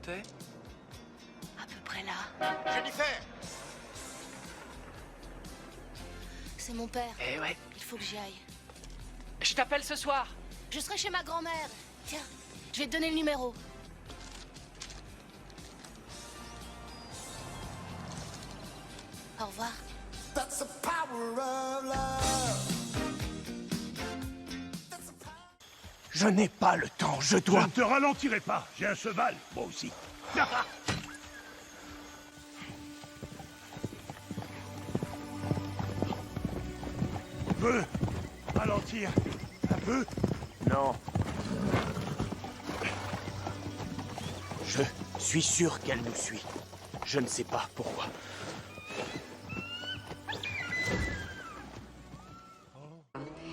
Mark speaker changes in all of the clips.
Speaker 1: t'es?
Speaker 2: À peu près là.
Speaker 3: Jennifer!
Speaker 2: C'est mon père.
Speaker 1: Eh ouais.
Speaker 2: Il faut que j'y aille.
Speaker 1: Je t'appelle ce soir.
Speaker 2: Je serai chez ma grand-mère. Tiens, je vais te donner le numéro. Au revoir.
Speaker 3: Je n'ai pas le temps, je dois...
Speaker 4: Je ne te ralentirai pas, j'ai un cheval, moi aussi. On peut ralentir un peu?
Speaker 3: Non. Je suis sûr qu'elle nous suit. Je ne sais pas pourquoi.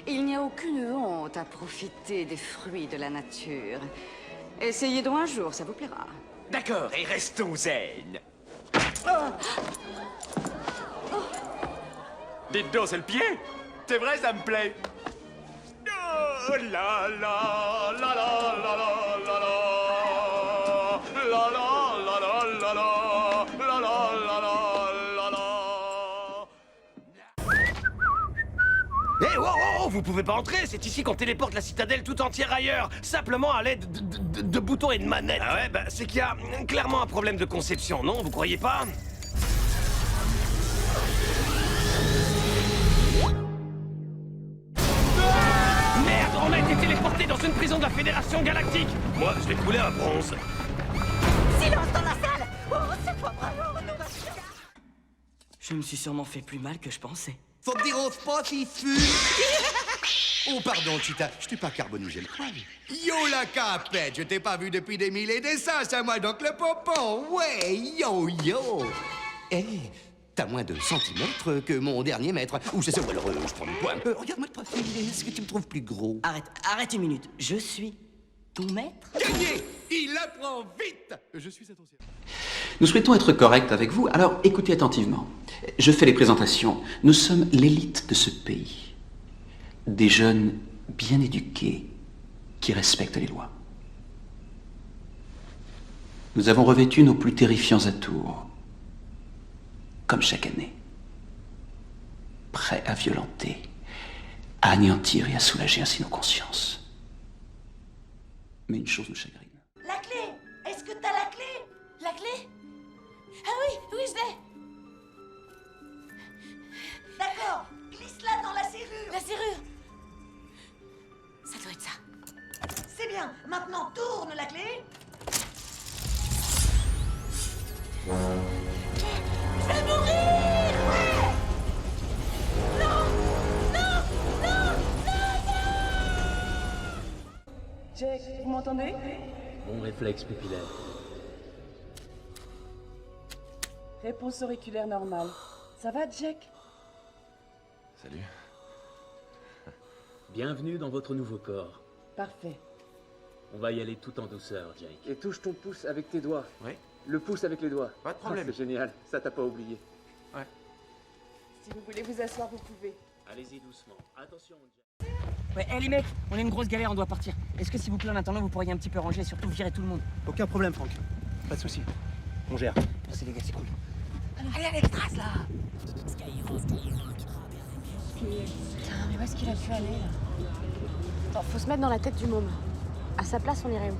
Speaker 5: Il n'y a aucune honte à profiter des fruits de la nature. Essayez donc un jour, ça vous plaira.
Speaker 6: D'accord, et restons zen. Dites donc, c'est le pied? C'est vrai, ça me plaît. Oh la la la la la la la la la la la la la la la la la la.
Speaker 3: Eh, oh, oh, oh, vous pouvez pas entrer, c'est ici qu'on téléporte la citadelle tout entière ailleurs, simplement à l'aide de boutons et de manettes. Ah ouais, bah c'est qu'il y a clairement un problème de conception, non? Vous croyez pas? Merde, on a été téléporté dans une prison de la Fédération Galactique. Moi, je vais couler un bronze.
Speaker 5: Silence dans la salle! Oh, c'est pas vraiment nous.
Speaker 7: Je me suis sûrement fait plus mal que je pensais.
Speaker 8: Faut me dire au spot, il fume. Oh, pardon, Tita, je t'ai pas carbonisé le crâne. Yo, la capette, je t'ai pas vu depuis des mille et des cents, c'est moi donc le pompon. Ouais, yo, yo. Eh, t'as moins de centimètres que mon dernier mètre. Ou c'est ça, ou alors je prends le poids. Regarde-moi le profil, est-ce que tu me trouves plus gros?
Speaker 7: Arrête une minute. Je suis ton maître?
Speaker 8: Gagné! Il apprend vite! Je suis à ton service.
Speaker 9: Nous souhaitons être corrects avec vous, alors écoutez attentivement. Je fais les présentations. Nous sommes l'élite de ce pays. Des jeunes bien éduqués qui respectent les lois. Nous avons revêtu nos plus terrifiants atours, comme chaque année. Prêts à violenter, à anéantir et à soulager ainsi nos consciences. Mais une chose nous chagrine.
Speaker 2: La clé! Est-ce que t'as la clé? La clé? Ah oui, oui, je l'ai! D'accord, glisse-la dans la serrure. La serrure? Ça doit être ça. C'est bien, maintenant tourne la clé. Je vais mourir! Ouais! Non! Non! Non! Non!
Speaker 7: Jack, vous m'entendez?
Speaker 10: Bon réflexe pupillaire.
Speaker 7: Réponse auriculaire normale. Ça va, Jack?
Speaker 10: Salut. Bienvenue dans votre nouveau corps.
Speaker 7: Parfait.
Speaker 10: On va y aller tout en douceur, Jake.
Speaker 1: Et touche ton pouce avec tes doigts.
Speaker 6: Oui.
Speaker 1: Le pouce avec les doigts.
Speaker 6: Pas de problème.
Speaker 1: C'est génial, ça t'a pas oublié.
Speaker 7: Si vous voulez vous asseoir, vous pouvez.
Speaker 10: Allez-y doucement. Attention, Jake.
Speaker 7: Ouais, les mecs, on a une grosse galère, on doit partir. Est-ce que s'il vous plaît, en attendant, vous pourriez un petit peu ranger et surtout virer tout le monde?
Speaker 4: Aucun problème, Franck. Pas de souci. On gère.
Speaker 7: Merci les gars, c'est cool.
Speaker 2: Allez, allez, trace là! Putain, mais où est-ce qu'il a pu aller là? Attends, faut se mettre dans la tête du môme. À sa place, on irait où?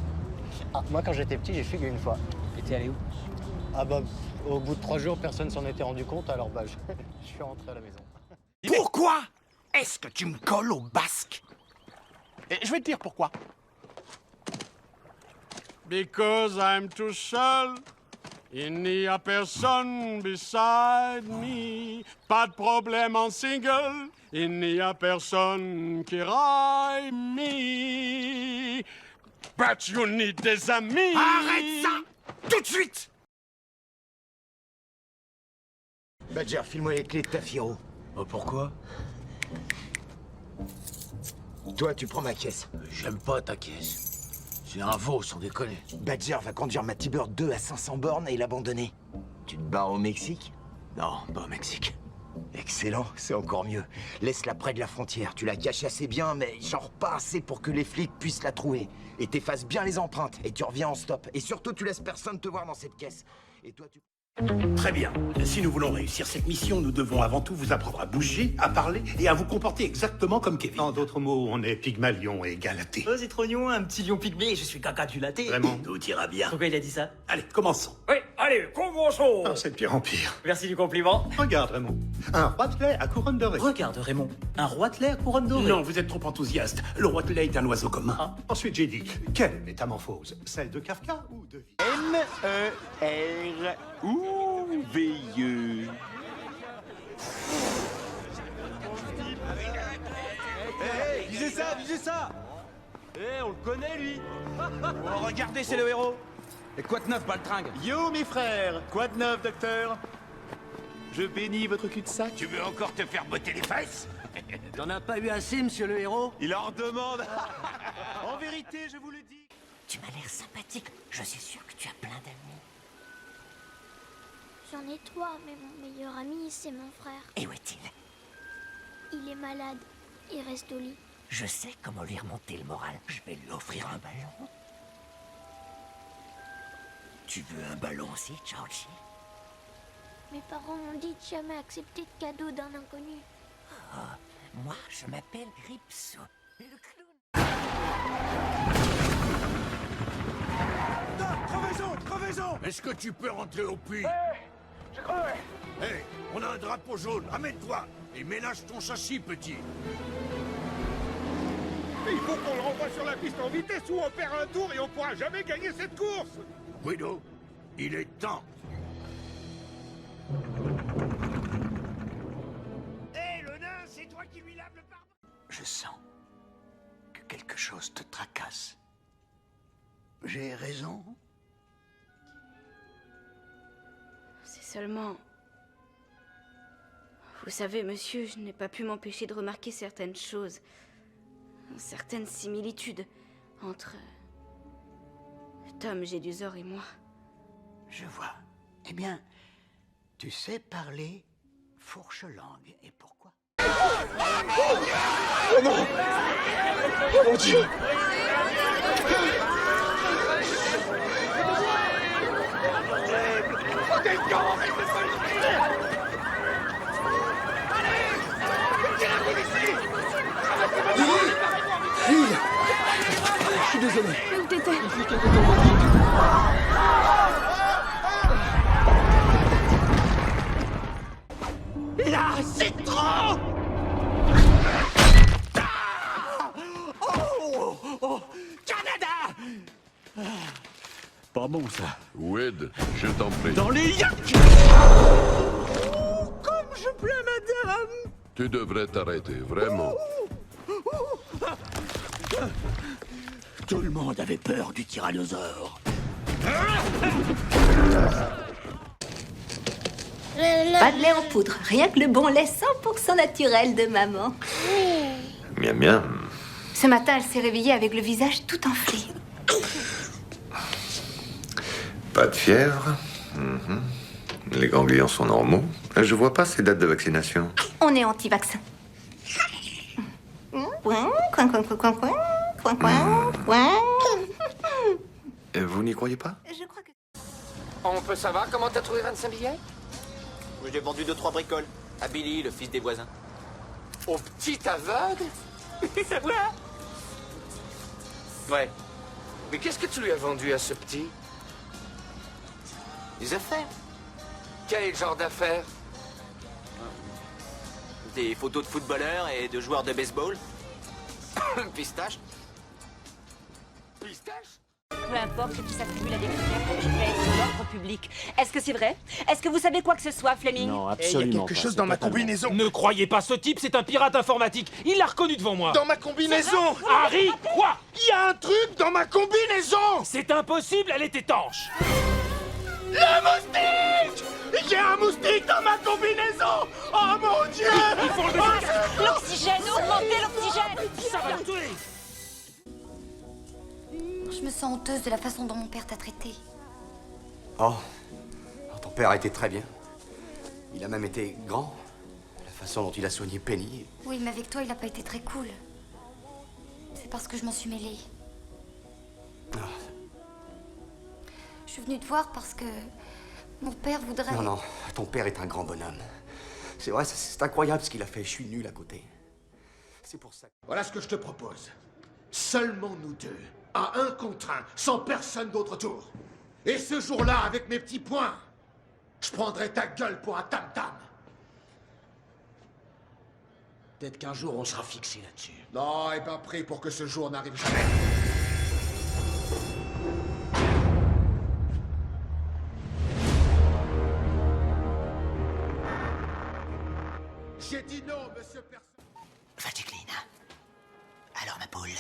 Speaker 11: Ah, moi, quand j'étais petit, j'ai fugué une fois.
Speaker 7: Et t'es allé où?
Speaker 11: Ah bah, au bout de 3 jours, personne s'en était rendu compte, alors bah, je suis rentré à la maison.
Speaker 3: Pourquoi est-ce que tu me colles au basque?
Speaker 4: Et je vais te dire pourquoi.
Speaker 12: Because I'm too seul. Il n'y a personne beside me. Pas de problème en single. Il n'y a personne qui raille me. But you need des amis.
Speaker 3: Arrête ça! Tout de suite!
Speaker 8: Badger, file-moi les clés de ta Firo.
Speaker 3: Oh, pourquoi?
Speaker 8: Toi, tu prends ma caisse.
Speaker 3: J'aime pas ta caisse. C'est un veau, sans déconner.
Speaker 8: Badger va conduire ma T-Bird 2 à 500 bornes et l'abandonner. Tu te barres au Mexique?
Speaker 3: Non, pas au Mexique.
Speaker 13: Excellent, c'est encore mieux. Laisse-la près de la frontière. Tu la caches assez bien, mais genre pas assez pour que les flics puissent la trouver. Et t'effaces bien les empreintes, et tu reviens en stop. Et surtout, tu laisses personne te voir dans cette caisse. Et toi, tu...
Speaker 4: Très bien. Si nous voulons réussir cette mission, nous devons avant tout vous apprendre à bouger, à parler et à vous comporter exactement comme Kevin. En d'autres mots, on est Pygmalion et Galatée.
Speaker 14: Oh, c'est trop mignon, un petit lion pygmée, je suis caca du laté.
Speaker 4: Vraiment, tout ira bien.
Speaker 14: Pourquoi il a dit ça?
Speaker 4: Allez, commençons.
Speaker 14: Oui, allez, commençons.
Speaker 4: Ah, c'est de pire en pire.
Speaker 14: Merci du compliment.
Speaker 4: Regarde, Raymond. Un roitelet à couronne dorée.
Speaker 14: Regarde, Raymond. Un roitelet à couronne dorée.
Speaker 4: Non, vous êtes trop enthousiaste. Le roitelet est un oiseau commun. Ensuite, j'ai dit, quelle métamorphose? Celle de Kafka ou de...
Speaker 6: M-E-R-O-U-V-E.
Speaker 3: Hé, visez ça, visez ça. On le connaît, lui. Oh, regardez, c'est le héros. Et quoi de neuf, Baltringue?
Speaker 6: Yo, mes frères. Quoi de neuf, docteur? Je bénis votre cul-de-sac.
Speaker 3: Tu veux encore te faire botter les fesses?
Speaker 14: T'en as pas eu assez, monsieur le héros?
Speaker 6: Il en redemande. En vérité, je vous le dis.
Speaker 2: Tu m'as l'air sympathique. Je suis sûr que tu as plein d'amis.
Speaker 15: J'en ai 3, mais mon meilleur ami, c'est mon frère.
Speaker 2: Et où est-il?
Speaker 15: Il est malade. Il reste au lit.
Speaker 2: Je sais comment lui remonter le moral. Je vais lui offrir un ballon. Tu veux un ballon aussi, Georgie?
Speaker 15: Mes parents m'ont dit de jamais accepter de cadeau d'un inconnu.
Speaker 2: Oh, moi, je m'appelle Ripso, le clown.
Speaker 4: Crevaison, crevaison! Est-ce que tu peux rentrer au puits?
Speaker 6: Je crevais.
Speaker 4: Hé, on a un drapeau jaune, amène-toi et ménage ton châssis, petit.
Speaker 12: Il faut qu'on le renvoie sur la piste en vitesse ou on perd un tour et on pourra jamais gagner cette course.
Speaker 4: Guido, il est temps.
Speaker 3: Hé, le nain, c'est toi qui lui laves le pare.
Speaker 8: Je sens que quelque chose te tracasse. J'ai raison?
Speaker 5: C'est seulement... Vous savez, monsieur, je n'ai pas pu m'empêcher de remarquer certaines choses. Certaines similitudes entre... Tom Jedusor et moi.
Speaker 8: Je vois. Eh bien, tu sais parler fourche-langue. Et pourquoi?
Speaker 6: Oh non! Oh mon Dieu!
Speaker 1: Lily! Je suis désolé.
Speaker 5: Où t'étais?
Speaker 3: Là, c'est trop! Oh, Canada!
Speaker 4: Pas bon, ça.
Speaker 6: Wed, je t'en prie.
Speaker 3: Dans les Yankees! Comme je plais, madame!
Speaker 6: Tu devrais t'arrêter, vraiment.
Speaker 4: Tout le monde avait peur du tyrannosaure.
Speaker 16: Pas de lait en poudre, rien que le bon lait 100% naturel de maman.
Speaker 6: Miam miam.
Speaker 5: Ce matin, elle s'est réveillée avec le visage tout enflé.
Speaker 6: Pas de fièvre. Les ganglions sont normaux. Je vois pas ces dates de vaccination.
Speaker 16: On est anti-vaccin. Coin, coin, coin, coin, coin, coin, coin, coin, coin.
Speaker 6: Vous n'y croyez pas?
Speaker 16: Je crois que...
Speaker 1: On peut savoir comment t'as trouvé 25 billets?
Speaker 17: J'ai vendu 2-3 bricoles à Billy, le fils des voisins.
Speaker 1: Au petit aveugle? Ça va?
Speaker 17: Ouais.
Speaker 1: Mais qu'est-ce que tu lui as vendu à ce petit?
Speaker 17: Des affaires.
Speaker 1: Quel genre d'affaires?
Speaker 17: Des photos de footballeurs et de joueurs de baseball. Pistache.
Speaker 1: Pistache?
Speaker 18: Peu importe ce qui s'attribue à des critères pour GPS sur l'ordre public. Est-ce que c'est vrai? Est-ce que vous savez quoi que ce soit, Fleming?
Speaker 11: Non,
Speaker 4: Il y a
Speaker 11: absolument
Speaker 4: quelque
Speaker 11: pas,
Speaker 4: chose
Speaker 11: c'est
Speaker 4: dans ma
Speaker 11: totalement-
Speaker 4: combinaison.
Speaker 3: Ne croyez pas ce type, c'est un pirate informatique. Il l'a reconnu devant moi.
Speaker 4: Dans ma combinaison!
Speaker 3: Harry, quoi?
Speaker 4: Il y a un truc dans ma combinaison!
Speaker 3: C'est impossible, elle est étanche.
Speaker 4: Le moustique! Il y a un moustique dans ma combinaison! Oh mon Dieu!
Speaker 3: Il faut le dégager.
Speaker 18: L'oxygène, augmentez l'oxygène!
Speaker 3: Ça va le tuer.
Speaker 16: Je me sens honteuse de la façon dont mon père t'a traité.
Speaker 8: Oh, ton père a été très bien. Il a même été grand. façon dont il a soigné Penny.
Speaker 15: Oui, mais avec toi, il a pas été très cool. C'est parce que je m'en suis mêlée. Je suis venue te voir parce que mon père voudrait...
Speaker 8: Non, non, ton père est un grand bonhomme. C'est vrai, c'est incroyable ce qu'il a fait. Je suis nul à côté. C'est pour ça.
Speaker 19: Voilà ce que je te propose. Seulement nous deux, à 1 contre 1, sans personne d'autre autour. Et ce jour-là, avec mes petits poings, je prendrai ta gueule pour un tam-tam.
Speaker 14: Peut-être qu'un jour on sera fixé là-dessus.
Speaker 19: Non, et ben prie pour que ce jour n'arrive jamais. J'ai dit non, monsieur personne.
Speaker 20: Vaticline. Alors, ma poule,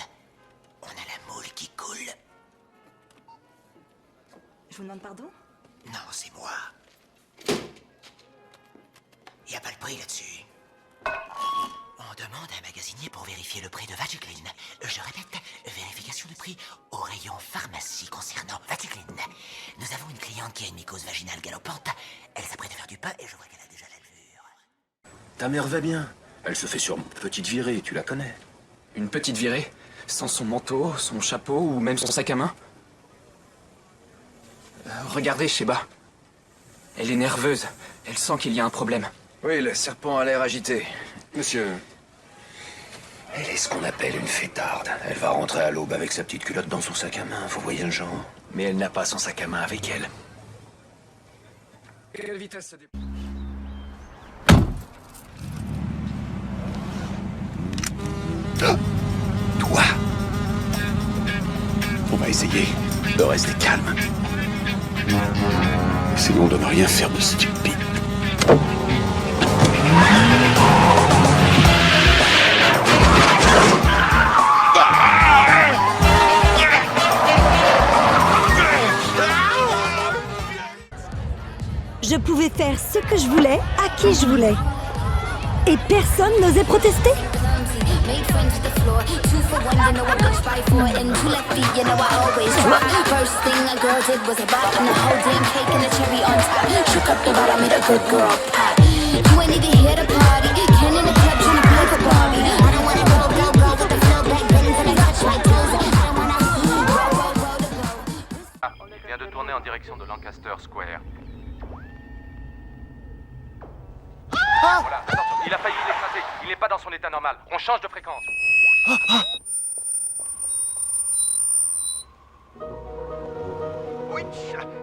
Speaker 20: on a la moule qui coule.
Speaker 18: Je vous demande pardon?
Speaker 20: Non, c'est moi. Y a pas le prix là-dessus. On demande à un magasinier pour vérifier le prix de Vaticline. Je répète, vérification de prix au rayon pharmacie concernant Vaticline. Nous avons une cliente qui a une mycose vaginale galopante. Elle s'apprête à faire du pain et je vois qu'elle a déjà l'alvure.
Speaker 21: Ta mère va bien. Elle se fait sur une petite virée, tu la connais.
Speaker 22: Une petite virée? Sans son manteau, son chapeau ou même son sac à main? Regardez, Sheba. Elle est nerveuse. Elle sent qu'il y a un problème.
Speaker 21: Oui, le serpent a l'air agité. Monsieur... Elle est ce qu'on appelle une fêtarde. Elle va rentrer à l'aube avec sa petite culotte dans son sac à main, vous voyez le genre. Mais elle n'a pas son sac à main avec elle.
Speaker 22: Quelle vitesse ça dépend?
Speaker 21: Toi. On va essayer de rester calme. Essayons de ne rien faire de stupide.
Speaker 2: Je pouvais faire ce que je voulais, à qui je voulais. Et personne n'osait protester.
Speaker 15: Made friends with the floor. 2 for 1, you know I bitch by 4. And 2 left feet, you know I always drop. First thing a girl did was a bop. And the whole damn cake and the cherry on top. Shook up the bottom, made a good girl pop. You ain't even here to party. Ken in the club trying to play for Barbie. I don't wanna go with the flow back then. Till I touch my toes. I don't wanna roll the boat.
Speaker 23: Ah, vient de tourner en direction de Lancaster Square. Voilà, attention, il a failli l'écraser. Il n'est pas dans son état normal. On change de fréquence.
Speaker 6: Oui,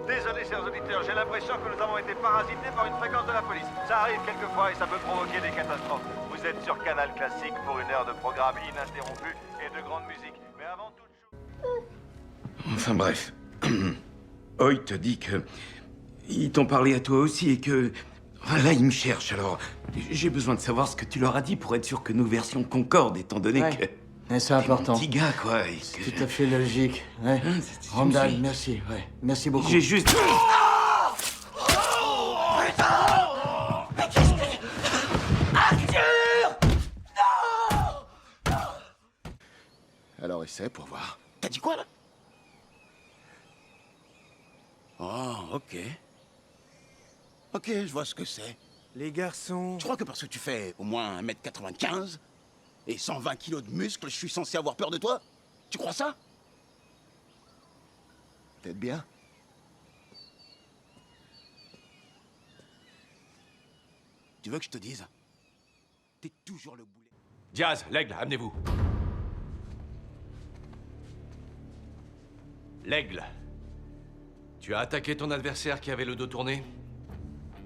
Speaker 6: désolé chers auditeurs, j'ai l'impression que nous avons été parasités par une fréquence de la police. Ça arrive quelquefois et ça peut provoquer des catastrophes. Vous êtes sur Canal Classique pour une heure de programme ininterrompu et de grande musique. Mais avant toute chose...
Speaker 21: Enfin bref. Hoy te dit que... Ils t'ont parlé à toi aussi et que... Là, ils me cherchent, alors... J'ai besoin de savoir ce que tu leur as dit pour être sûr que nos versions concordent, étant donné que...
Speaker 11: Mais c'est important.
Speaker 21: Petit gars, quoi.
Speaker 11: C'est tout à fait logique. Ouais. Randall, merci. Ouais. Merci beaucoup.
Speaker 21: J'ai juste...
Speaker 19: Alors essaie pour voir.
Speaker 8: T'as dit quoi, là?
Speaker 19: Oh, ok. Ok, je vois ce que c'est.
Speaker 8: Les garçons...
Speaker 19: Tu crois que parce que tu fais au moins 1m95 et 120 kilos de muscles, je suis censé avoir peur de toi? Tu crois ça? Peut-être bien. Tu veux que je te dise? T'es toujours le boulet.
Speaker 3: Diaz, l'aigle, amenez-vous. L'aigle. Tu as attaqué ton adversaire qui avait le dos tourné?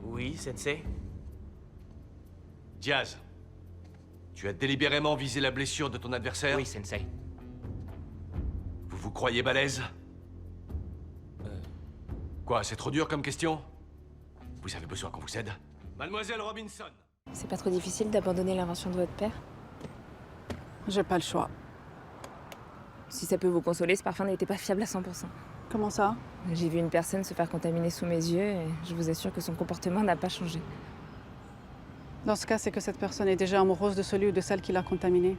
Speaker 17: Oui, sensei.
Speaker 3: Diaz, tu as délibérément visé la blessure de ton adversaire?
Speaker 17: Oui, sensei.
Speaker 3: Vous vous croyez balèze? Quoi, c'est trop dur comme question? Vous avez besoin qu'on vous aide? Mademoiselle Robinson.
Speaker 24: C'est pas trop difficile d'abandonner l'invention de votre père?
Speaker 25: J'ai pas le choix.
Speaker 24: Si ça peut vous consoler, ce parfum n'était pas fiable à 100%.
Speaker 25: Comment ça?
Speaker 24: J'ai vu une personne se faire contaminer sous mes yeux et je vous assure que son comportement n'a pas changé.
Speaker 25: Dans ce cas, c'est que cette personne est déjà amoureuse de celui ou de celle qui l'a contaminé.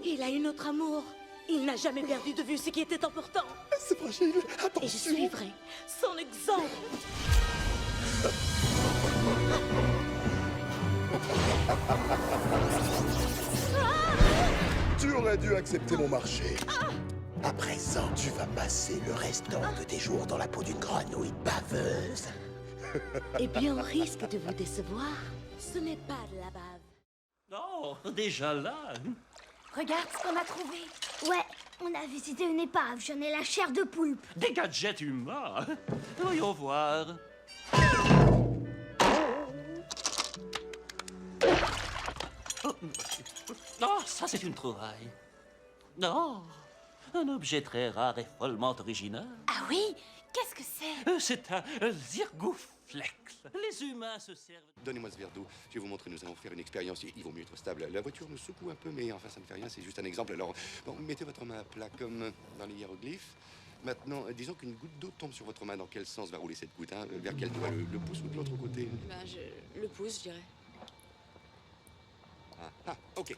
Speaker 2: Il a eu notre amour. Il n'a jamais perdu de vue ce qui était important.
Speaker 6: C'est fragile, attention.
Speaker 2: Et je suivrai son exemple.
Speaker 6: Tu aurais dû accepter mon marché. À présent, tu vas passer le restant de tes jours dans la peau d'une grenouille baveuse.
Speaker 2: Eh bien, au risque de vous décevoir, ce n'est pas de la bave.
Speaker 7: Oh, déjà là.
Speaker 15: Regarde ce qu'on a trouvé. Ouais, on a visité une épave, j'en ai la chair de poulpe.
Speaker 7: Des gadgets humains. Voyons voir. Oh, ça c'est une trouvaille. Non, un objet très rare et follement original.
Speaker 15: Ah oui? Qu'est-ce que c'est?
Speaker 7: C'est un zirgouflex. Les humains se servent...
Speaker 8: Donnez-moi ce verre d'eau, je vais vous montrer, nous allons faire une expérience. Il vaut mieux être stable. La voiture nous secoue un peu, mais enfin ça ne fait rien, c'est juste un exemple. Alors, bon, mettez votre main à plat comme dans les hiéroglyphes. Maintenant, disons qu'une goutte d'eau tombe sur votre main. Dans quel sens va rouler cette goutte, hein? Vers quel doigt, le pouce ou de l'autre côté?
Speaker 24: Le pouce, je dirais.
Speaker 8: Ok,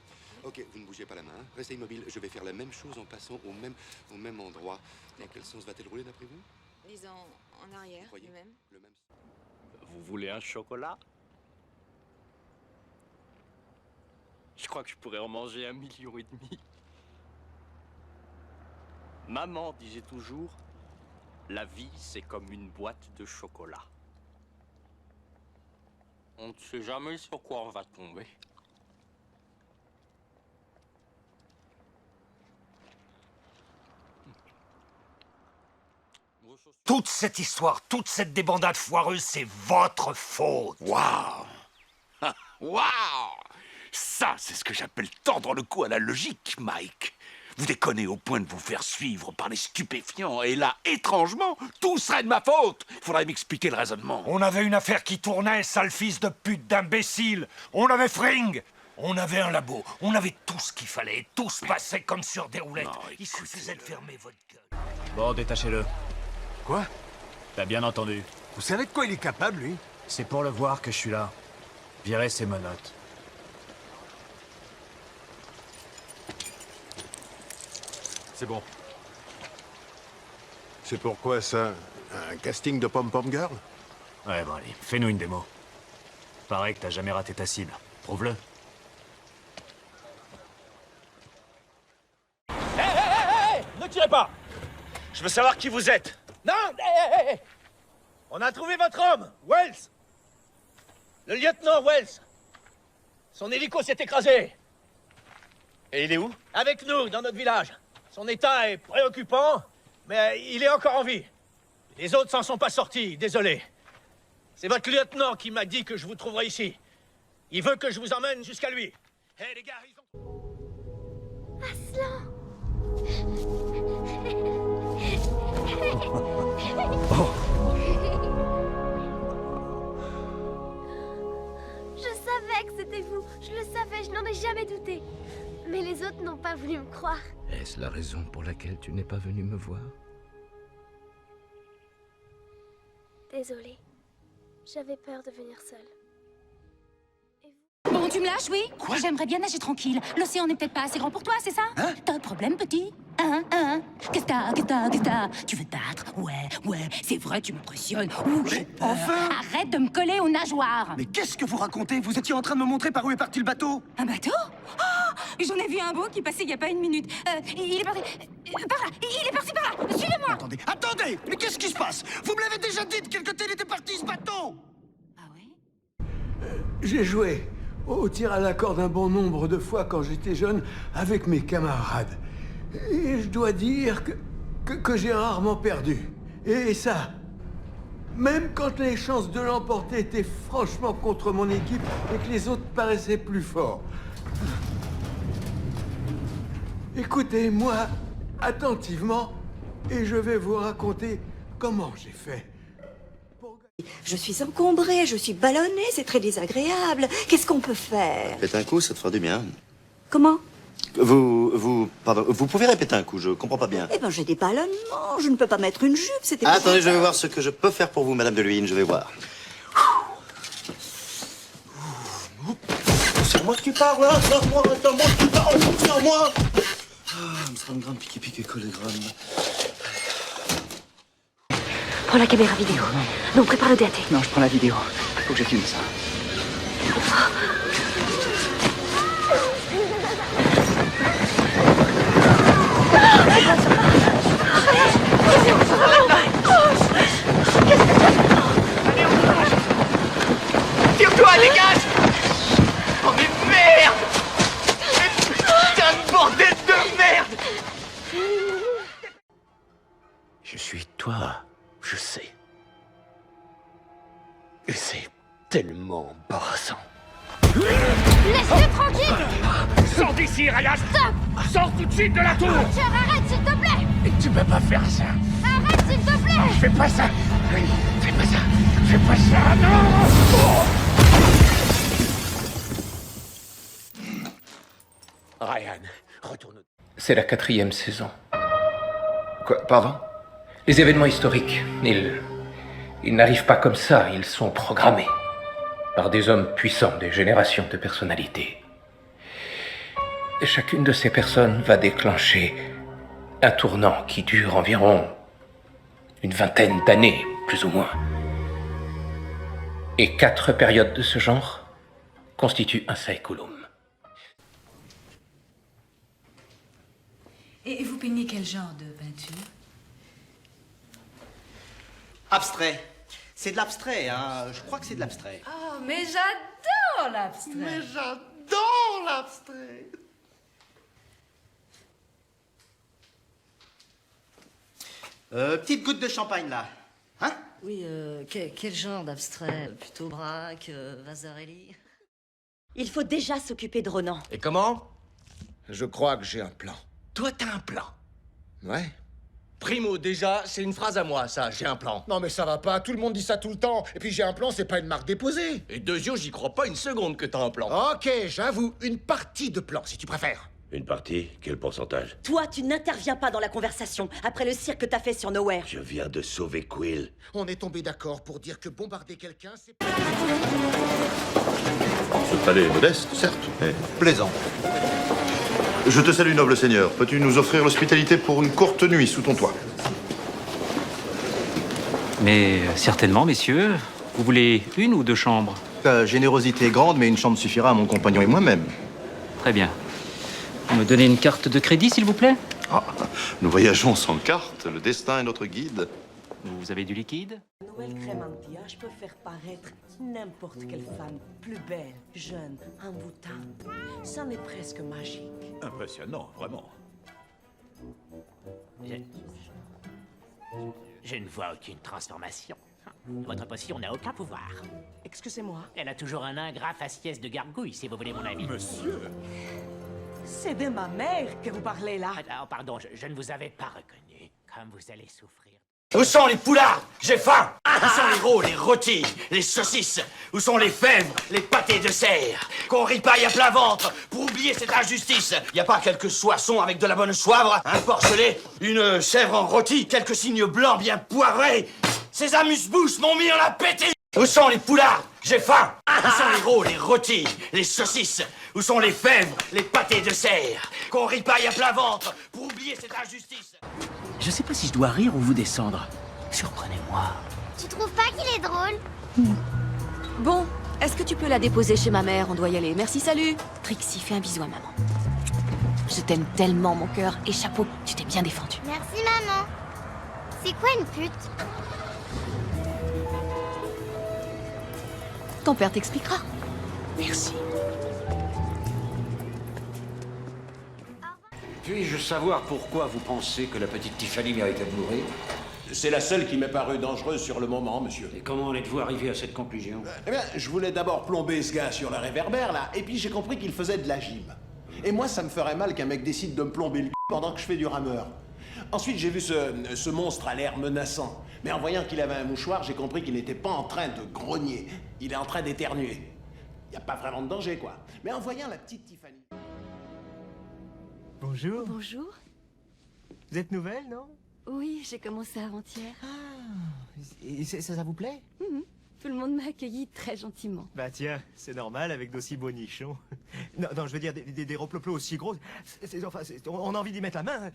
Speaker 8: vous ne bougez pas la main, hein. Restez immobile. Je vais faire la même chose en passant au même endroit. Dans quel sens va-t-elle rouler d'après vous?
Speaker 24: Disons en arrière,
Speaker 8: Voyez,
Speaker 24: le même.
Speaker 7: Vous voulez un chocolat? Je crois que je pourrais en manger 1,5 million. Maman disait toujours, la vie c'est comme une boîte de chocolat. On ne sait jamais sur quoi on va tomber.
Speaker 9: Toute cette histoire, toute cette débandade foireuse, c'est votre faute.
Speaker 6: Waouh! Waouh! Ça, c'est ce que j'appelle tordre le cou à la logique, Mike. Vous déconnez au point de vous faire suivre par les stupéfiants, et là, étrangement, tout serait de ma faute. Il faudrait m'expliquer le raisonnement.
Speaker 9: On avait une affaire qui tournait, sale fils de pute d'imbécile. On avait Fring. On avait un labo. On avait tout ce qu'il fallait. Tout se passait comme sur des roulettes. Il suffisait de fermer votre gueule.
Speaker 10: Bon, détachez-le.
Speaker 12: Quoi?
Speaker 10: T'as bien entendu.
Speaker 12: Vous savez de quoi il est capable, lui?
Speaker 10: C'est pour le voir que je suis là. Virez ces menottes.
Speaker 12: C'est bon. C'est pourquoi ça? Un casting de pom-pom girl?
Speaker 10: Ouais, bon allez, fais-nous une démo. Paraît que t'as jamais raté ta cible. Prouve-le.
Speaker 3: Hé! Ne tirez pas! Je veux savoir qui vous êtes. Non! Hé! On a trouvé votre homme, Wells! Le lieutenant Wells! Son hélico s'est écrasé. Et il est où? Avec nous, dans notre village. Son état est préoccupant, mais il est encore en vie. Les autres s'en sont pas sortis, désolé. C'est votre lieutenant qui m'a dit que je vous trouverais ici. Il veut que je vous emmène jusqu'à lui. Hé, les gars, ils ont...
Speaker 15: Aslan! Je savais que c'était vous. Je le savais, je n'en ai jamais douté. Mais les autres n'ont pas voulu me croire.
Speaker 21: Est-ce la raison pour laquelle tu n'es pas venu me voir?
Speaker 15: Désolée. J'avais peur de venir seule.
Speaker 13: Bon, tu me lâches, oui? Quoi? J'aimerais bien nager tranquille. L'océan n'est peut-être pas assez grand pour toi, c'est ça? Hein? T'as un problème, petit? Qu'est-ce que t'as? Tu veux te battre? Ouais, c'est vrai, tu m'impressionnes. Ouh, j'ai peur.
Speaker 26: Enfin!
Speaker 13: Arrête de me coller aux nageoires!
Speaker 26: Mais qu'est-ce que vous racontez? Vous étiez en train de me montrer par où est parti le bateau?
Speaker 13: Un bateau? Oh, j'en ai vu un beau qui passait il y a pas une minute. Il est parti... par là! Il est parti par là! Suivez-moi!
Speaker 26: Attendez! Mais qu'est-ce qui se passe? Vous me l'avez déjà dit de quel côté il était parti, ce bateau?
Speaker 27: J'ai joué au tir à la corde un bon nombre de fois quand j'étais jeune avec mes camarades. Et je dois dire que j'ai rarement perdu. Et ça, même quand les chances de l'emporter étaient franchement contre mon équipe et que les autres paraissaient plus forts. Écoutez-moi attentivement et je vais vous raconter comment j'ai fait.
Speaker 2: Je suis encombrée, je suis ballonnée, c'est très désagréable. Qu'est-ce qu'on peut faire?
Speaker 8: Faites un coup, ça te fera du bien.
Speaker 2: Comment?
Speaker 8: Pardon, vous pouvez répéter un coup, je comprends pas bien.
Speaker 2: Eh ben, j'ai des ballonnements, je ne peux pas mettre une jupe, c'était...
Speaker 8: Attendez, je vais voir ce que je peux faire pour vous, Madame de Luynes, je vais voir. C'est moi que tu parles, là? C'est moi que tu parles, c'est moi!
Speaker 1: 30 grammes piqué collégramme.
Speaker 4: Prends la caméra vidéo. Non, prépare le DAT.
Speaker 22: Non, je prends la vidéo. Faut que je filme ça.
Speaker 26: Tire-toi, dégage! Oh mais merde! Mais putain de bordel de merde!
Speaker 3: Je suis toi, je sais. Et c'est tellement embarrassant.
Speaker 4: Laisse-le tranquille!
Speaker 9: Sors d'ici, Ryan!
Speaker 4: Stop!
Speaker 9: Sors tout de suite de la tour!
Speaker 4: Archer, arrête, s'il te plaît!
Speaker 9: Tu peux pas faire ça!
Speaker 4: Arrête, s'il te plaît!
Speaker 9: Fais pas ça! Fais pas ça! Fais pas ça! Non!
Speaker 3: Ryan, retourne.
Speaker 5: C'est la 4e saison. Quoi, pardon? Les événements historiques, ils n'arrivent pas comme ça, ils sont programmés. Par des hommes puissants, des générations de personnalités. Et chacune de ces personnes va déclencher un tournant qui dure environ une vingtaine d'années, plus ou moins. Et 4 périodes de ce genre constituent un saeculum.
Speaker 2: Et vous peignez quel genre de peinture?
Speaker 26: Abstrait. C'est de l'abstrait, hein. Je crois que c'est de l'abstrait.
Speaker 2: Oh, mais j'adore l'abstrait.
Speaker 26: Mais j'adore l'abstrait. Petite goutte de champagne, là. Hein?
Speaker 2: Oui, quel genre d'abstrait? Plutôt Braque, Vasarely?
Speaker 4: Il faut déjà s'occuper de Ronan.
Speaker 19: Et comment? Je crois que j'ai un plan.
Speaker 26: Toi, t'as un plan.
Speaker 19: Ouais.
Speaker 26: Primo, déjà, c'est une phrase à moi, ça. J'ai un plan.
Speaker 19: Non mais ça va pas, tout le monde dit ça tout le temps. Et puis j'ai un plan, c'est pas une marque déposée.
Speaker 26: Et Deuxio, j'y crois pas une seconde que t'as un plan.
Speaker 19: Ok, j'avoue, une partie de plan, si tu préfères.
Speaker 3: Une partie? Quel pourcentage?
Speaker 4: Toi, tu n'interviens pas dans la conversation après le cirque que t'as fait sur Nowhere.
Speaker 3: Je viens de sauver Quill.
Speaker 19: On est tombé d'accord pour dire que bombarder quelqu'un, c'est...
Speaker 12: Ce palais est modeste, certes, mais plaisant. Je te salue, noble seigneur. Peux-tu nous offrir l'hospitalité pour une courte nuit sous ton toit?
Speaker 14: Mais certainement, messieurs. Vous voulez une ou 2 chambres?
Speaker 12: Ta générosité est grande, mais une chambre suffira à mon compagnon et moi-même.
Speaker 14: Très bien. Vous me donnez une carte de crédit, s'il vous plaît?
Speaker 12: Ah, nous voyageons sans carte. Le destin est notre guide.
Speaker 14: Vous avez du liquide?
Speaker 2: Noël crème anti-âge peut faire paraître n'importe quelle femme plus belle, jeune, envoûtante. Ça n'est presque magique.
Speaker 3: Impressionnant, vraiment.
Speaker 16: Je ne vois aucune transformation. Votre potion n'a aucun pouvoir.
Speaker 2: Excusez-moi.
Speaker 16: Elle a toujours un ingrat faciès de gargouille, si vous voulez mon avis.
Speaker 3: Monsieur!
Speaker 2: C'est de ma mère que vous parlez là.
Speaker 16: Oh, pardon, je ne vous avais pas reconnu. Comme vous allez souffrir.
Speaker 26: Où sont les poulards? J'ai faim! Où sont les rôles, les rôtis, les saucisses? Où sont les fèves, les pâtés de serre? Qu'on ripaille à plein ventre pour oublier cette injustice. Y a pas quelques soissons avec de la bonne soivre, un porcelet, une chèvre en rôti, quelques signes blancs bien poivrés? Ces amuse-bouches m'ont mis en appétit! Où sont les poulards? J'ai faim! Où sont les rôles, les rôtis, les saucisses? Où sont les fèves, les pâtés de serre? Qu'on ripaille à plein ventre pour oublier cette injustice.
Speaker 16: Je sais pas si je dois rire ou vous descendre. Surprenez-moi.
Speaker 4: Tu trouves pas qu'il est drôle? Bon, est-ce que tu peux la déposer chez ma mère? On doit y aller. Merci, salut. Trixie, fais un bisou à maman. Je t'aime tellement, mon cœur. Et chapeau, tu t'es bien défendue. Merci, maman. C'est quoi une pute? Ton père t'expliquera.
Speaker 16: Merci.
Speaker 18: Puis-je savoir pourquoi vous pensez que la petite Tiffany mérite de mourir?
Speaker 20: C'est la seule qui m'est parue dangereuse sur le moment, monsieur.
Speaker 18: Et comment en êtes-vous arrivé à cette conclusion?
Speaker 20: Eh bien, je voulais d'abord plomber ce gars sur la réverbère, là, et puis j'ai compris qu'il faisait de la gym. Et moi, ça me ferait mal qu'un mec décide de me plomber le cul pendant que je fais du rameur. Ensuite, j'ai vu ce monstre à l'air menaçant. Mais en voyant qu'il avait un mouchoir, j'ai compris qu'il n'était pas en train de grogner. Il est en train d'éternuer. Il n'y a pas vraiment de danger, quoi. Mais en voyant la petite Tiffany...
Speaker 25: Bonjour.
Speaker 4: Bonjour.
Speaker 25: Vous êtes nouvelle, non?
Speaker 4: Oui, j'ai commencé avant-hier.
Speaker 25: Et ça vous plaît?
Speaker 4: Tout le monde m'a accueilli très gentiment.
Speaker 1: Bah tiens, c'est normal avec d'aussi beaux nichons. Non, non, je veux dire, des replopleux aussi gros. On a envie d'y mettre la main.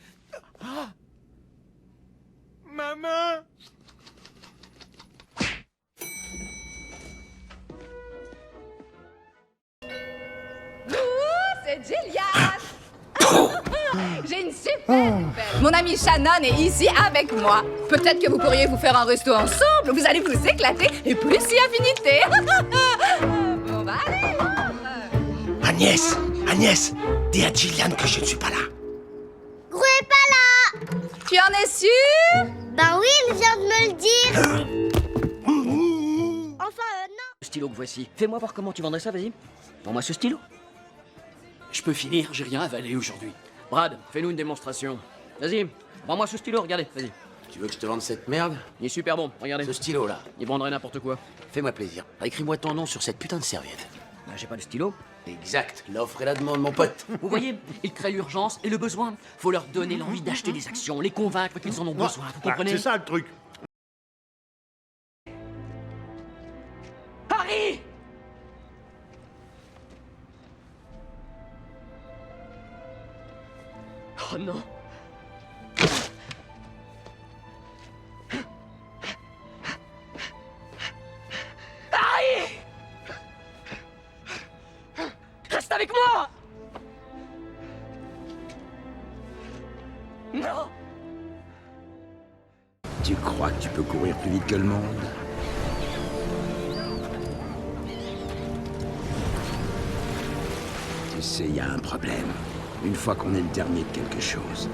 Speaker 1: Ah, ma main!
Speaker 6: C'est Jillian! J'ai une super nouvelle. Mon amie Shannon est ici avec moi. Peut-être que vous pourriez vous faire un resto ensemble. Vous allez vous éclater et plus si affinité. Bon, bah allez.
Speaker 26: Agnès, Agnès, dis à Jillian que je ne suis pas là.
Speaker 6: Gros est pas là. Tu en es sûr?
Speaker 7: Ben oui, il vient de me le dire. Enfin, non.
Speaker 16: Le stylo que voici. Fais-moi voir comment tu vendrais ça, vas-y. Vends-moi ce stylo. Je peux finir, j'ai rien avalé aujourd'hui. Brad, fais-nous une démonstration. Vas-y, vends-moi ce stylo, regardez, vas-y.
Speaker 18: Tu veux que je te vende cette merde?
Speaker 16: Il est super bon, regardez.
Speaker 18: Ce stylo-là.
Speaker 16: Il vendrait n'importe quoi.
Speaker 18: Fais-moi plaisir. Écris-moi ton nom sur cette putain de serviette.
Speaker 16: Bah, j'ai pas de stylo.
Speaker 18: Exact, l'offre et la demande, mon pote.
Speaker 16: Vous voyez, ils créent l'urgence et le besoin. Faut leur donner l'envie d'acheter des actions, les convaincre qu'ils en ont besoin, vous comprenez?
Speaker 12: C'est ça le truc.
Speaker 16: Harry! Oh non! Harry! Reste avec moi! Non!
Speaker 21: Tu crois que tu peux courir plus vite que le monde? Tu sais, il y a un problème. Une fois qu'on est le dernier de quelque chose,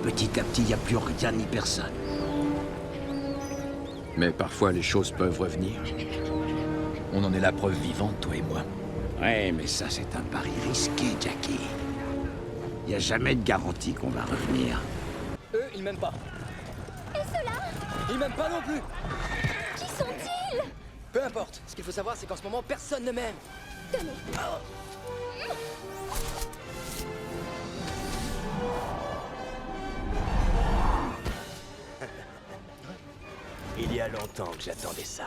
Speaker 21: petit à petit, il n'y a plus rien ni personne. Mais parfois, les choses peuvent revenir. On en est la preuve vivante, toi et moi. Ouais, mais ça, c'est un pari risqué, Jackie. Il n'y a jamais de garantie qu'on va revenir.
Speaker 16: Eux, ils m'aiment pas.
Speaker 7: Et ceux-là?
Speaker 16: Ils m'aiment pas non plus.
Speaker 7: Qui sont-ils?
Speaker 16: Peu importe. Ce qu'il faut savoir, c'est qu'en ce moment, personne ne m'aime.
Speaker 7: Tenez.
Speaker 26: Il y a longtemps que j'attendais ça.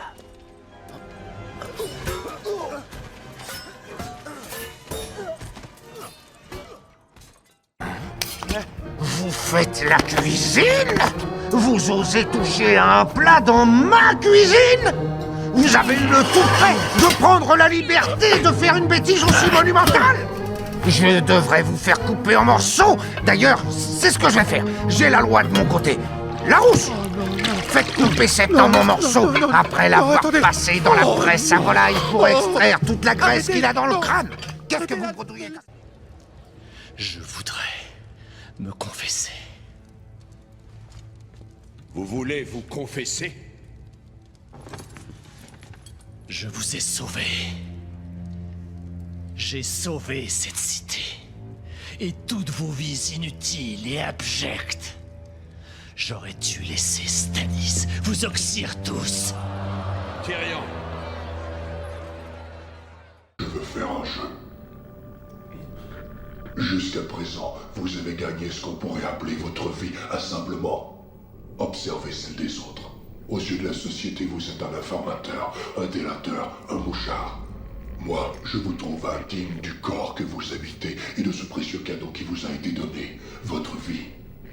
Speaker 11: Vous faites la cuisine? Vous osez toucher à un plat dans ma cuisine? Vous avez eu le tout prêt de prendre la liberté de faire une bêtise aussi monumentale? Je devrais vous faire couper en morceaux. D'ailleurs, c'est ce que je vais faire. J'ai la loi de mon côté. Larousse! Faites couper cet homme en morceaux après l'avoir passé dans la presse à volaille pour extraire toute la graisse qu'il a dans le crâne. Qu'est-ce que vous bredouillez?
Speaker 26: Je voudrais me confesser.
Speaker 20: Vous voulez vous confesser?
Speaker 26: Je vous ai sauvé. J'ai sauvé cette cité. Et toutes vos vies inutiles et abjectes. J'aurais dû laisser Stannis vous oxyre tous.
Speaker 20: Tyrion.
Speaker 17: Je veux faire un jeu. Jusqu'à présent, vous avez gagné ce qu'on pourrait appeler votre vie à simplement observer celle des autres. Aux yeux de la société, vous êtes un informateur, un délateur, un mouchard. Moi, je vous trouve indigne du corps que vous habitez et de ce précieux cadeau qui vous a été donné, votre vie.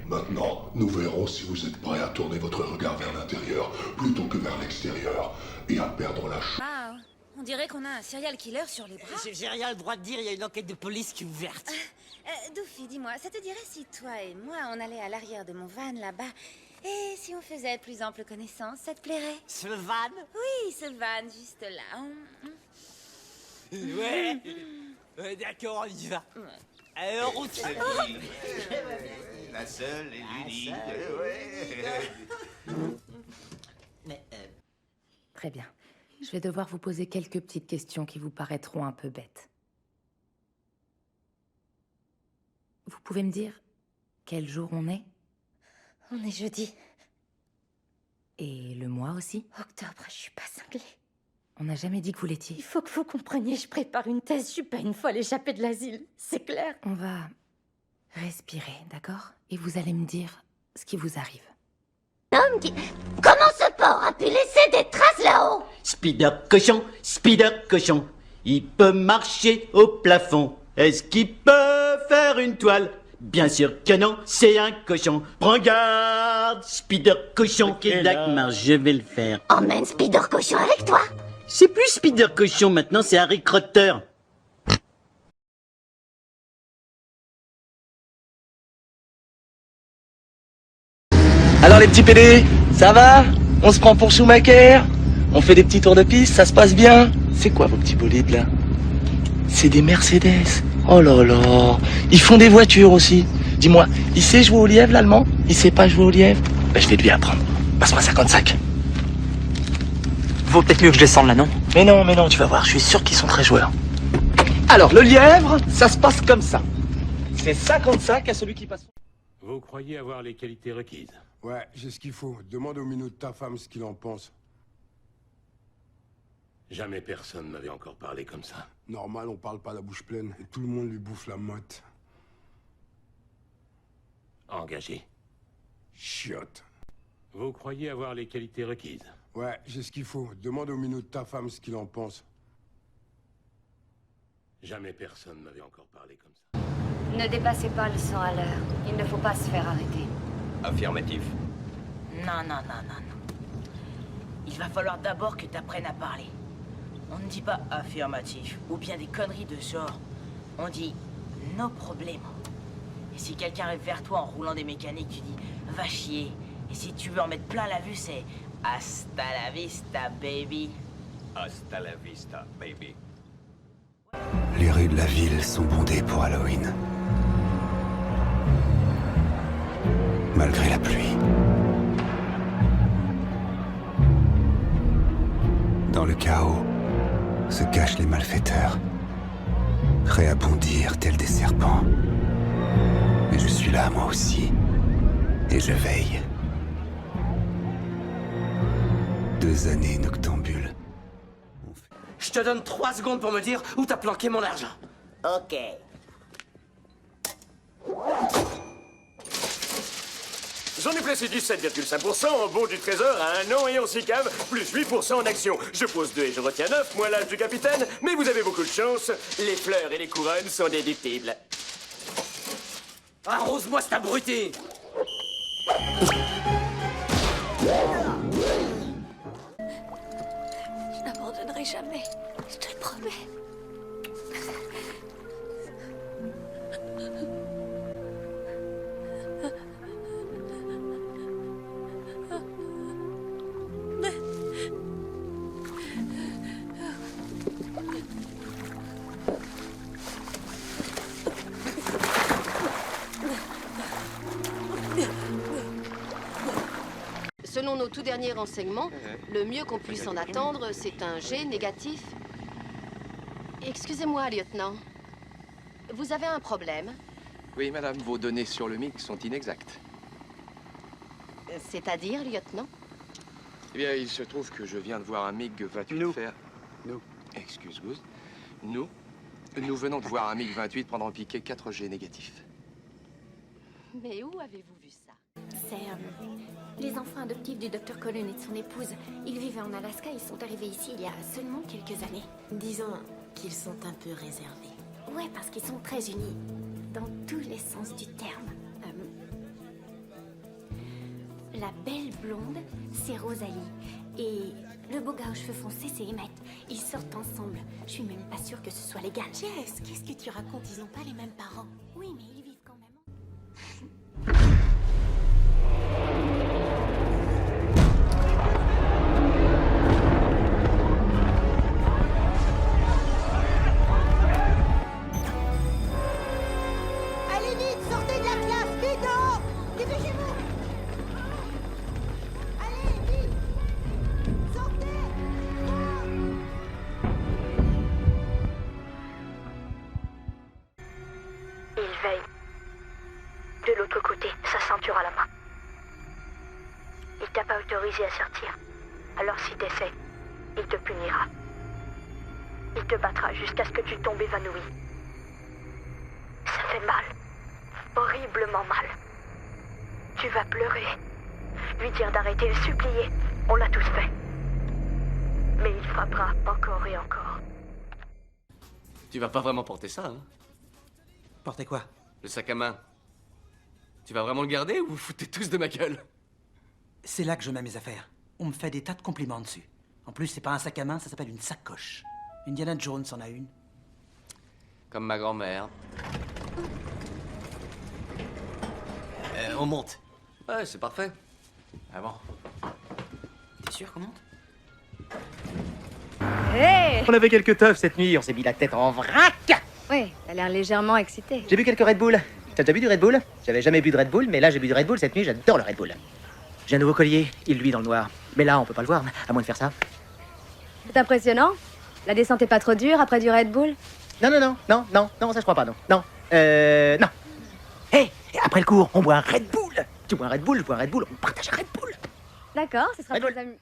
Speaker 17: Maintenant, nous verrons si vous êtes prêt à tourner votre regard vers l'intérieur plutôt que vers l'extérieur et à perdre la chance.
Speaker 23: Wow, on dirait qu'on a un serial killer sur les bras.
Speaker 16: J'ai rien le droit de dire, il y a une enquête de police qui est ouverte.
Speaker 23: Doofy, dis-moi, ça te dirait si toi et moi, on allait à l'arrière de mon van là-bas et si on faisait plus ample connaissance, ça te plairait?
Speaker 16: Ce van?
Speaker 23: Oui, ce van, juste là.
Speaker 16: Ouais, d'accord, on y va. Alors, route.
Speaker 8: La seule et l'unique.
Speaker 24: Très bien. Je vais devoir vous poser quelques petites questions qui vous paraîtront un peu bêtes. Vous pouvez me dire quel jour on est?
Speaker 23: On est jeudi.
Speaker 24: Et le mois aussi?
Speaker 23: Octobre, je suis pas cinglée.
Speaker 24: On n'a jamais dit que vous l'étiez.
Speaker 23: Il faut que vous compreniez, je prépare une thèse, je suis pas une folle échappée de l'asile. C'est clair?
Speaker 24: On va respirer, d'accord? Et vous allez me dire ce qui vous arrive.
Speaker 7: homme qui... Comment ce porc a pu laisser des traces là-haut?
Speaker 5: Spider cochon, il peut marcher au plafond. Est-ce qu'il peut faire une toile? Bien sûr que non, c'est un cochon. Prends garde, Spider cochon qui est là. Marche, je vais le faire.
Speaker 7: Emmène Spider cochon avec toi.
Speaker 5: C'est plus Spider cochon maintenant, c'est Harry Crotter.
Speaker 9: Alors les petits PD, ça va? On se prend pour Schumacher? On fait des petits tours de piste, ça se passe bien? C'est quoi vos petits bolides là? C'est des Mercedes. Oh là là. Ils font des voitures aussi. Dis-moi, il sait jouer au lièvre l'allemand? Il sait pas jouer au lièvre? Ben je vais lui apprendre. Passe-moi 55.
Speaker 14: Vaut peut-être mieux que je descende là, non?
Speaker 9: Mais non, tu vas voir, je suis sûr qu'ils sont très joueurs. Alors, le lièvre, ça se passe comme ça. C'est 55 à celui qui passe.
Speaker 10: Vous croyez avoir les qualités requises?
Speaker 19: Ouais, j'ai ce qu'il faut. Demande au minot de ta femme ce qu'il en pense.
Speaker 10: Jamais personne m'avait encore parlé comme ça.
Speaker 19: Normal, on parle pas la bouche pleine et tout le monde lui bouffe la motte.
Speaker 10: Engagé.
Speaker 19: Chiotte.
Speaker 10: Vous croyez avoir les qualités requises?
Speaker 19: Ouais, j'ai ce qu'il faut. Demande au minot de ta femme ce qu'il en pense.
Speaker 10: Jamais personne m'avait encore parlé comme ça.
Speaker 23: Ne dépassez pas le 100 à l'heure. Il ne faut pas se faire arrêter.
Speaker 18: Affirmatif.
Speaker 13: Non. Il va falloir d'abord que tu apprennes à parler. On ne dit pas affirmatif ou bien des conneries de genre. On dit no problème. Et si quelqu'un arrive vers toi en roulant des mécaniques, tu dis va chier. Et si tu veux en mettre plein la vue, c'est hasta la vista, baby.
Speaker 18: Hasta la vista, baby.
Speaker 8: Les rues de la ville sont bondées pour Halloween. Malgré la pluie. Dans le chaos se cachent les malfaiteurs, prêts à bondir tels des serpents. Mais je suis là, moi aussi, et je veille. 2 années noctambules.
Speaker 13: Je te donne 3 secondes pour me dire où t'as planqué mon argent. Ok.
Speaker 15: J'en ai placé 17,5% en bon du trésor à 1 an et en 6 caves, plus 8% en actions. Je pose 2 et je retiens 9, moi l'âge du capitaine, mais vous avez beaucoup de chance. Les fleurs et les couronnes sont déductibles.
Speaker 13: Arrose-moi cet abruti!
Speaker 23: Je n'abandonnerai jamais. Je te le promets.
Speaker 4: Selon nos tout derniers renseignements, le mieux qu'on puisse en attendre, c'est un G négatif. Excusez-moi, lieutenant. Vous avez un problème?
Speaker 22: Oui, madame, vos données sur le MiG sont inexactes.
Speaker 4: C'est-à-dire, lieutenant?
Speaker 22: Eh bien, il se trouve que je viens de voir un MiG-28 faire... Nous. Excuse-moi. Nous venons de voir un MiG-28 prendre en piqué 4 G négatifs.
Speaker 4: Mais où avez-vous vu ça?
Speaker 23: C'est les enfants adoptifs du Dr. Cullen et de son épouse. Ils vivaient en Alaska, ils sont arrivés ici il y a seulement quelques années.
Speaker 27: Disons qu'ils sont un peu réservés.
Speaker 23: Ouais, parce qu'ils sont très unis, dans tous les sens du terme. La belle blonde, c'est Rosalie. Et le beau gars aux cheveux foncés, c'est Emmett. Ils sortent ensemble. Je suis même pas sûre que ce soit légal.
Speaker 27: Jess, qu'est-ce que tu racontes? Ils n'ont pas les mêmes parents.
Speaker 23: Oui, mais ils vivent quand même.
Speaker 2: Allez vite, sortez de la classe, vite dehors! Dépêchez-vous! Allez, vite! Sortez!
Speaker 23: Il veille. De l'autre côté, sa ceinture à la main. Il t'a pas autorisé à sortir. Alors si t'essaies, il te punira. Il te battra jusqu'à ce que tu tombes évanoui. Ça fait mal. Horriblement mal. Tu vas pleurer. lui dire d'arrêter, le supplier. On l'a tous fait. Mais il frappera encore et encore.
Speaker 1: Tu vas pas vraiment porter ça, hein?
Speaker 3: Porter quoi?
Speaker 1: Le sac à main. Tu vas vraiment le garder ou vous foutez tous de ma gueule?
Speaker 3: C'est là que je mets mes affaires. On me fait des tas de compliments dessus. En plus, c'est pas un sac à main, ça s'appelle une sacoche. Indiana Jones en a une.
Speaker 1: Comme ma grand-mère. On monte. Ouais, c'est parfait.
Speaker 3: Ah bon? T'es sûr qu'on monte?
Speaker 6: Hey!
Speaker 11: On avait quelques teufs cette nuit, on s'est mis la tête en vrac.
Speaker 6: Oui, t'as l'air légèrement excité.
Speaker 11: J'ai bu quelques Red Bull. T'as déjà bu du Red Bull? J'avais jamais bu de Red Bull, mais là j'ai bu du Red Bull cette nuit, j'adore le Red Bull. J'ai un nouveau collier, il luit dans le noir. Mais là, on peut pas le voir, à moins de faire ça.
Speaker 6: C'est impressionnant. La descente est pas trop dure après du Red Bull?
Speaker 11: Non, ça je crois pas, non. Non. Hé, après le cours, on boit un Red Bull. Tu bois un Red Bull, je bois un Red Bull, on partage un Red Bull.
Speaker 6: D'accord, ce sera
Speaker 11: Red
Speaker 6: très
Speaker 11: Bull.
Speaker 6: amusant.